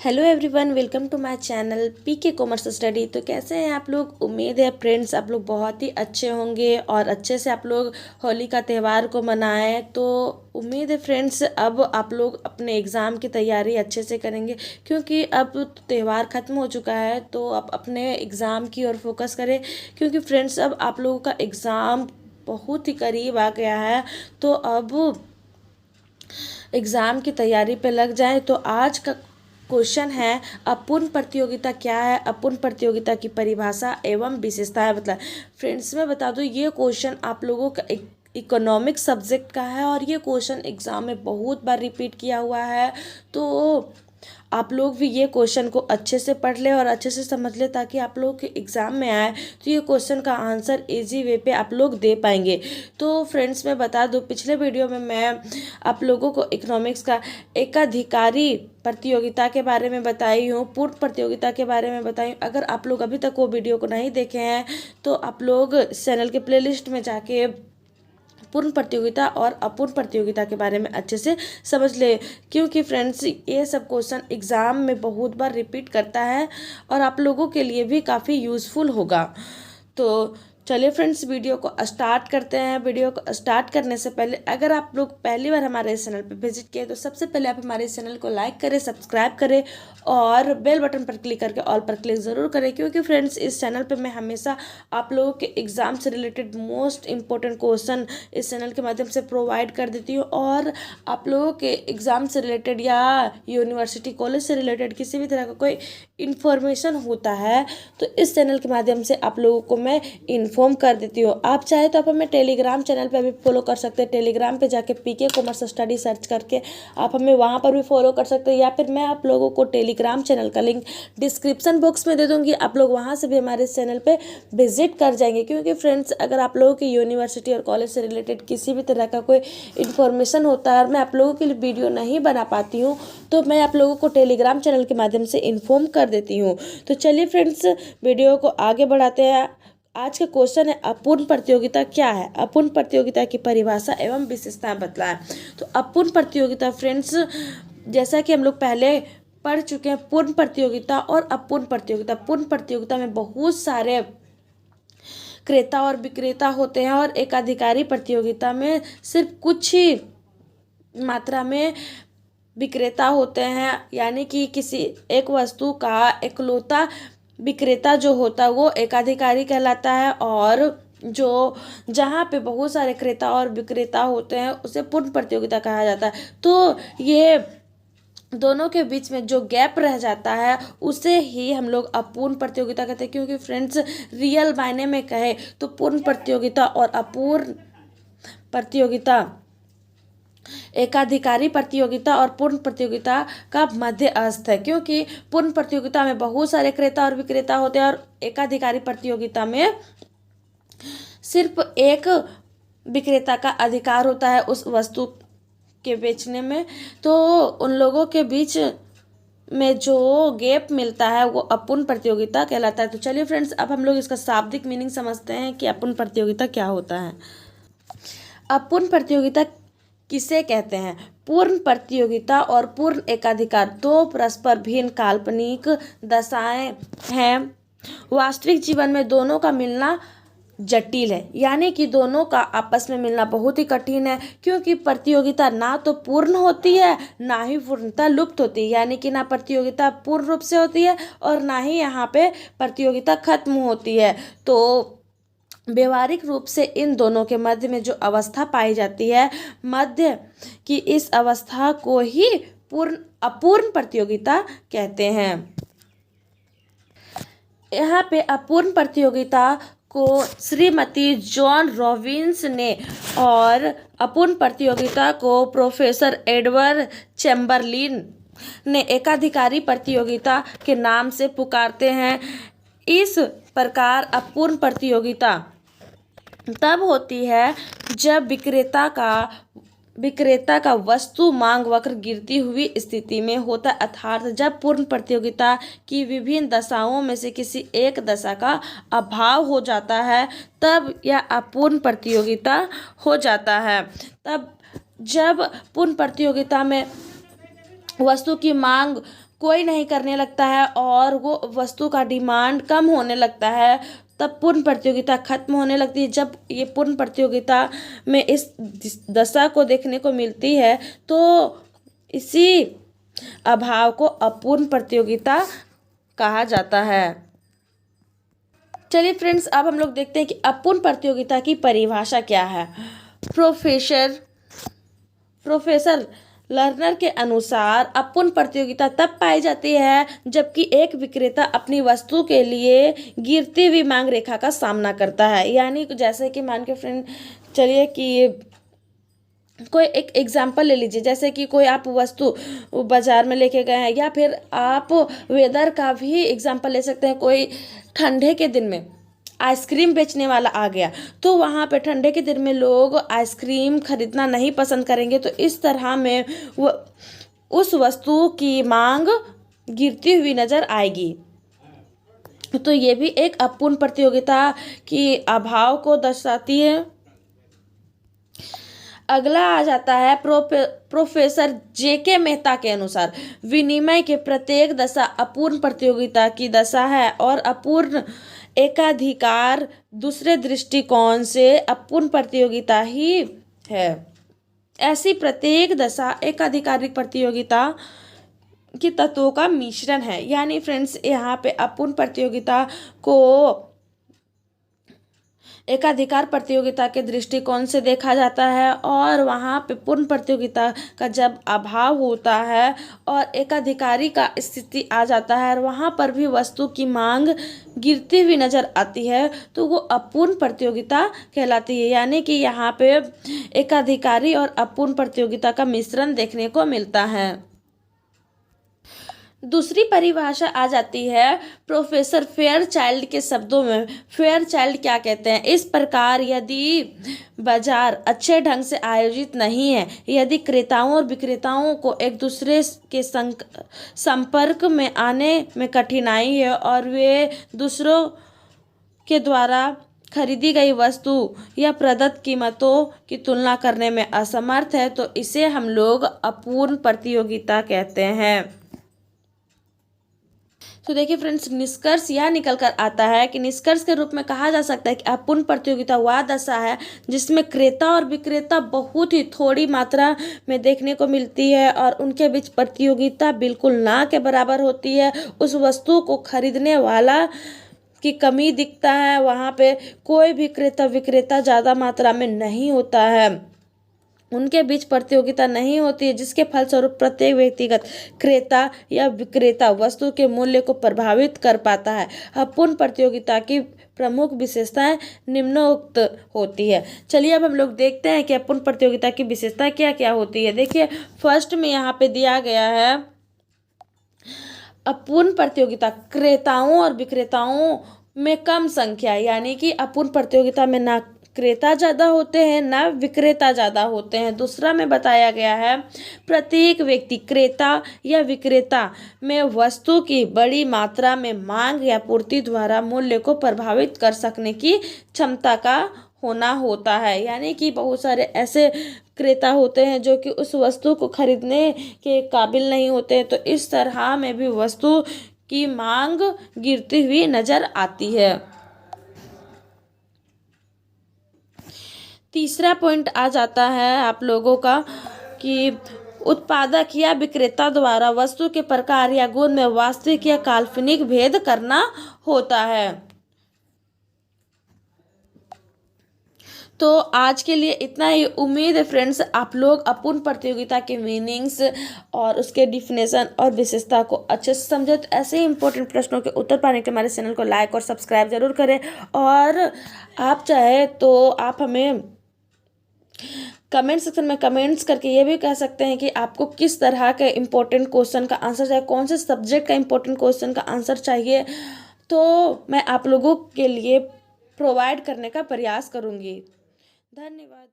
Hello everyone, welcome to my channel PK commerce study. तो कैसे हैं आप लोग? उम्मीद है फ्रेंड्स आप लोग बहुत ही अच्छे होंगे और अच्छे से आप लोग होली का त्यौहार को मनाएं। तो उम्मीद है फ्रेंड्स अब आप लोग अपने एग्ज़ाम की तैयारी अच्छे से करेंगे, क्योंकि अब त्यौहार ख़त्म हो चुका है। तो आप अपने एग्ज़ाम की ओर फोकस करें, क्योंकि फ्रेंड्स अब आप लोगों का एग्ज़ाम बहुत ही करीब आ गया है। तो अब एग्ज़ाम की तैयारी पे लग जाएं। तो आज का क्वेश्चन है, अपूर्ण प्रतियोगिता क्या है? अपूर्ण प्रतियोगिता की परिभाषा एवं विशेषताएं बतलाएं। फ्रेंड्स मैं बता दूं, ये क्वेश्चन आप लोगों का इकोनॉमिक सब्जेक्ट का है और ये क्वेश्चन एग्ज़ाम में बहुत बार रिपीट किया हुआ है। तो आप लोग भी ये क्वेश्चन को अच्छे से पढ़ ले और अच्छे से समझ ले, ताकि आप लोग के एग्ज़ाम में आए तो ये क्वेश्चन का आंसर इजी वे पे आप लोग दे पाएंगे। तो फ्रेंड्स मैं बता दूं, पिछले वीडियो में मैं आप लोगों को इकोनॉमिक्स का एकाधिकारी प्रतियोगिता के बारे में बताई हूँ, पूर्ण प्रतियोगिता के बारे में बताई हूँ। अगर आप लोग अभी तक वो वीडियो को नहीं देखे हैं तो आप लोग चैनल के प्लेलिस्ट में जाके पूर्ण प्रतियोगिता और अपूर्ण प्रतियोगिता के बारे में अच्छे से समझ ले, क्योंकि फ्रेंड्स ये सब क्वेश्चन एग्ज़ाम में बहुत बार रिपीट करता है और आप लोगों के लिए भी काफ़ी यूज़फुल होगा। तो चलिए फ्रेंड्स वीडियो को स्टार्ट करते हैं। वीडियो को स्टार्ट करने से पहले अगर आप लोग पहली बार हमारे इस चैनल पर विजिट किए तो सबसे पहले आप हमारे इस चैनल को लाइक करें, सब्सक्राइब करें और बेल बटन पर क्लिक करके ऑल पर क्लिक ज़रूर करें, क्योंकि फ्रेंड्स इस चैनल पे मैं हमेशा आप लोगों के एग्ज़ाम से रिलेटेड मोस्ट इम्पोर्टेंट क्वेश्चन इस चैनल के माध्यम से प्रोवाइड कर देती हूँ। और आप लोगों के एग्ज़ाम से रिलेटेड या यूनिवर्सिटी कॉलेज से रिलेटेड किसी भी तरह का कोई इन्फॉर्मेशन होता है तो इस चैनल के माध्यम से आप लोगों को मैं इन्फॉर्म कर देती हूँ। आप चाहे तो आप हमें टेलीग्राम चैनल पे भी फॉलो कर सकते हैं। टेलीग्राम पे जाके पीके कॉमर्स स्टडी सर्च करके आप हमें वहाँ पर भी फॉलो कर सकते हैं, या फिर मैं आप लोगों को टेलीग्राम चैनल का लिंक डिस्क्रिप्शन बॉक्स में दे दूँगी। आप लोग वहाँ से भी हमारे इस चैनल पर विजिट कर जाएंगे, क्योंकि फ्रेंड्स अगर आप लोगों की यूनिवर्सिटी और कॉलेज से रिलेटेड किसी भी तरह का कोई इन्फॉर्मेशन होता है और मैं आप लोगों के लिए वीडियो नहीं बना पाती हूँ तो मैं आप लोगों को टेलीग्राम चैनल के माध्यम से इन्फॉर्म कर देती हूँ। तो चलिए फ्रेंड्स वीडियो को आगे बढ़ाते हैं। आज का क्वेश्चन है, अपूर्ण प्रतियोगिता क्या है? अपूर्ण प्रतियोगिता की परिभाषा एवं विशेषताएं बतलाएं। तो अपूर्ण प्रतियोगिता फ्रेंड्स, जैसा कि हम लोग पहले पढ़ चुके हैं, पूर्ण प्रतियोगिता और अपूर्ण प्रतियोगिता। पूर्ण प्रतियोगिता में बहुत सारे क्रेता और विक्रेता होते हैं और एकाधिकारी प्रतियोगिता में सिर्फ कुछ ही मात्रा में विक्रेता होते हैं, यानी कि किसी एक वस्तु का इकलौता विक्रेता जो होता है वो एकाधिकारी कहलाता है, और जो जहाँ पे बहुत सारे क्रेता और विक्रेता होते हैं उसे पूर्ण प्रतियोगिता कहा जाता है। तो ये दोनों के बीच में जो गैप रह जाता है उसे ही हम लोग अपूर्ण प्रतियोगिता कहते हैं, क्योंकि फ्रेंड्स रियल मायने में कहे तो पूर्ण प्रतियोगिता और अपूर्ण प्रतियोगिता एकाधिकारी प्रतियोगिता और पूर्ण प्रतियोगिता का मध्यस्थ है, क्योंकि पूर्ण प्रतियोगिता में बहुत सारे क्रेता और विक्रेता होते हैं और एकाधिकारी प्रतियोगिता में सिर्फ एक विक्रेता का अधिकार होता है उस वस्तु के बेचने में। तो उन लोगों के बीच में जो गैप मिलता है वो अपूर्ण प्रतियोगिता कहलाता है। तो चलिए फ्रेंड्स अब हम लोग इसका शाब्दिक मीनिंग समझते हैं कि अपूर्ण प्रतियोगिता क्या होता है। अपूर्ण प्रतियोगिता किसे कहते हैं? पूर्ण प्रतियोगिता और पूर्ण एकाधिकार दो परस्पर भिन्न काल्पनिक दशाएं हैं। वास्तविक जीवन में दोनों का मिलना जटिल है, यानी कि दोनों का आपस में मिलना बहुत ही कठिन है, क्योंकि प्रतियोगिता ना तो पूर्ण होती है ना ही पूर्णता लुप्त होती है, यानी कि ना प्रतियोगिता पूर्ण रूप से होती है और ना ही यहाँ पे प्रतियोगिता खत्म होती है। तो व्यवहारिक रूप से इन दोनों के मध्य में जो अवस्था पाई जाती है, मध्य की इस अवस्था को ही अपूर्ण प्रतियोगिता कहते हैं। यहाँ पे अपूर्ण प्रतियोगिता को श्रीमती जॉन रॉबिन्स ने और अपूर्ण प्रतियोगिता को प्रोफेसर एडवर्ड चैम्बरलिन ने एकाधिकारी प्रतियोगिता के नाम से पुकारते हैं। इस प्रकार अपूर्ण प्रतियोगिता तब होती है जब विक्रेता का वस्तु मांग वक्र गिरती हुई स्थिति में होता है, अर्थात जब पूर्ण प्रतियोगिता की विभिन्न दशाओं में से किसी एक दशा का अभाव हो जाता है तब यह अपूर्ण प्रतियोगिता हो जाता है। तब जब पूर्ण प्रतियोगिता में वस्तु की मांग कोई नहीं करने लगता है और वो वस्तु का डिमांड कम होने लगता है, तब पूर्ण प्रतियोगिता खत्म होने लगती है। जब ये पूर्ण प्रतियोगिता में इस दशा को देखने को मिलती है तो इसी अभाव को अपूर्ण प्रतियोगिता कहा जाता है। चलिए फ्रेंड्स, अब हम लोग देखते हैं कि अपूर्ण प्रतियोगिता की परिभाषा क्या है। प्रोफेसर लर्नर के अनुसार अपूर्ण प्रतियोगिता तब पाई जाती है जबकि एक विक्रेता अपनी वस्तु के लिए गिरती हुई मांग रेखा का सामना करता है। यानी जैसे कि मान के फ्रेंड चलिए कि कोई एक एग्जाम्पल ले लीजिए, जैसे कि कोई आप वस्तु बाजार में लेके गए हैं, या फिर आप वेदर का भी एग्जाम्पल ले सकते हैं। कोई ठंडे के दिन में आइसक्रीम बेचने वाला आ गया, तो वहाँ पे ठंडे के दिन में लोग आइसक्रीम खरीदना नहीं पसंद करेंगे, तो इस तरह में वो उस वस्तु की मांग गिरती हुई नजर आएगी। तो ये भी एक अपूर्ण प्रतियोगिता की अभाव को दर्शाती है। अगला आ जाता है प्रोफेसर जेके मेहता के अनुसार विनिमय के प्रत्येक दशा अपूर्ण प्रतियोगिता की दशा है और अपूर्ण एकाधिकार दूसरे दृष्टिकोण से अपूर्ण प्रतियोगिता ही है। ऐसी प्रत्येक दशा एकाधिकारिक प्रतियोगिता की तत्वों का मिश्रण है। यानी फ्रेंड्स, यहाँ पे अपूर्ण प्रतियोगिता को एकाधिकार प्रतियोगिता के दृष्टिकोण से देखा जाता है, और वहाँ पे पूर्ण प्रतियोगिता का जब अभाव होता है और एकाधिकारी का स्थिति आ जाता है और वहाँ पर भी वस्तु की मांग गिरती हुई नजर आती है, तो वो अपूर्ण प्रतियोगिता कहलाती है। यानी कि यहाँ पे एकाधिकारी और अपूर्ण प्रतियोगिता का मिश्रण देखने को मिलता है। दूसरी परिभाषा आ जाती है प्रोफेसर फेयरचाइल्ड के शब्दों में। फेयरचाइल्ड क्या कहते हैं? इस प्रकार यदि बाजार अच्छे ढंग से आयोजित नहीं है, यदि क्रेताओं और विक्रेताओं को एक दूसरे के संपर्क में आने में कठिनाई है और वे दूसरों के द्वारा खरीदी गई वस्तु या प्रदत्त कीमतों की तुलना करने में असमर्थ है, तो इसे हम लोग अपूर्ण प्रतियोगिता कहते हैं। तो देखिए फ्रेंड्स, निष्कर्ष यह निकल कर आता है कि निष्कर्ष के रूप में कहा जा सकता है कि अपूर्ण प्रतियोगिता वह दशा है जिसमें क्रेता और विक्रेता बहुत ही थोड़ी मात्रा में देखने को मिलती है और उनके बीच प्रतियोगिता बिल्कुल ना के बराबर होती है। उस वस्तु को खरीदने वाला की कमी दिखता है, वहाँ पे कोई भी क्रेता विक्रेता ज़्यादा मात्रा में नहीं होता है, उनके बीच प्रतियोगिता नहीं होती है, जिसके फलस्वरूप प्रत्येक व्यक्तिगत क्रेता या विक्रेता वस्तु के मूल्य को प्रभावित कर पाता है। अपूर्ण प्रतियोगिता की प्रमुख विशेषताएं निम्नोक्त होती है। चलिए अब हम लोग देखते हैं कि अपूर्ण प्रतियोगिता की विशेषता क्या क्या होती है। देखिए फर्स्ट में यहाँ पे दिया गया है अपूर्ण प्रतियोगिता क्रेताओं और विक्रेताओं में कम संख्या, यानी कि अपूर्ण प्रतियोगिता में ना क्रेता ज़्यादा होते हैं ना विक्रेता ज़्यादा होते हैं। दूसरा में बताया गया है प्रत्येक व्यक्ति क्रेता या विक्रेता में वस्तु की बड़ी मात्रा में मांग या पूर्ति द्वारा मूल्य को प्रभावित कर सकने की क्षमता का होना होता है। यानी कि बहुत सारे ऐसे क्रेता होते हैं जो कि उस वस्तु को खरीदने के काबिल नहीं होते, तो इस तरह में भी वस्तु की मांग गिरती हुई नजर आती है। तीसरा पॉइंट आ जाता है आप लोगों का कि उत्पादक या विक्रेता द्वारा वस्तु के प्रकार या गुण में वास्तविक या काल्पनिक भेद करना होता है। तो आज के लिए इतना ही। उम्मीद है फ्रेंड्स आप लोग अपूर्ण प्रतियोगिता के मीनिंग्स और उसके डिफिनेशन और विशेषता को अच्छे से समझे। तो ऐसे ही इंपॉर्टेंट प्रश्नों के उत्तर पाने के लिए हमारे चैनल को लाइक और सब्सक्राइब जरूर करें, और आप चाहे तो आप हमें कमेंट सेक्शन में कमेंट्स करके ये भी कह सकते हैं कि आपको किस तरह के इम्पोर्टेंट क्वेश्चन का आंसर चाहिए, कौन से सब्जेक्ट का इम्पोर्टेंट क्वेश्चन का आंसर चाहिए, तो मैं आप लोगों के लिए प्रोवाइड करने का प्रयास करूँगी। धन्यवाद।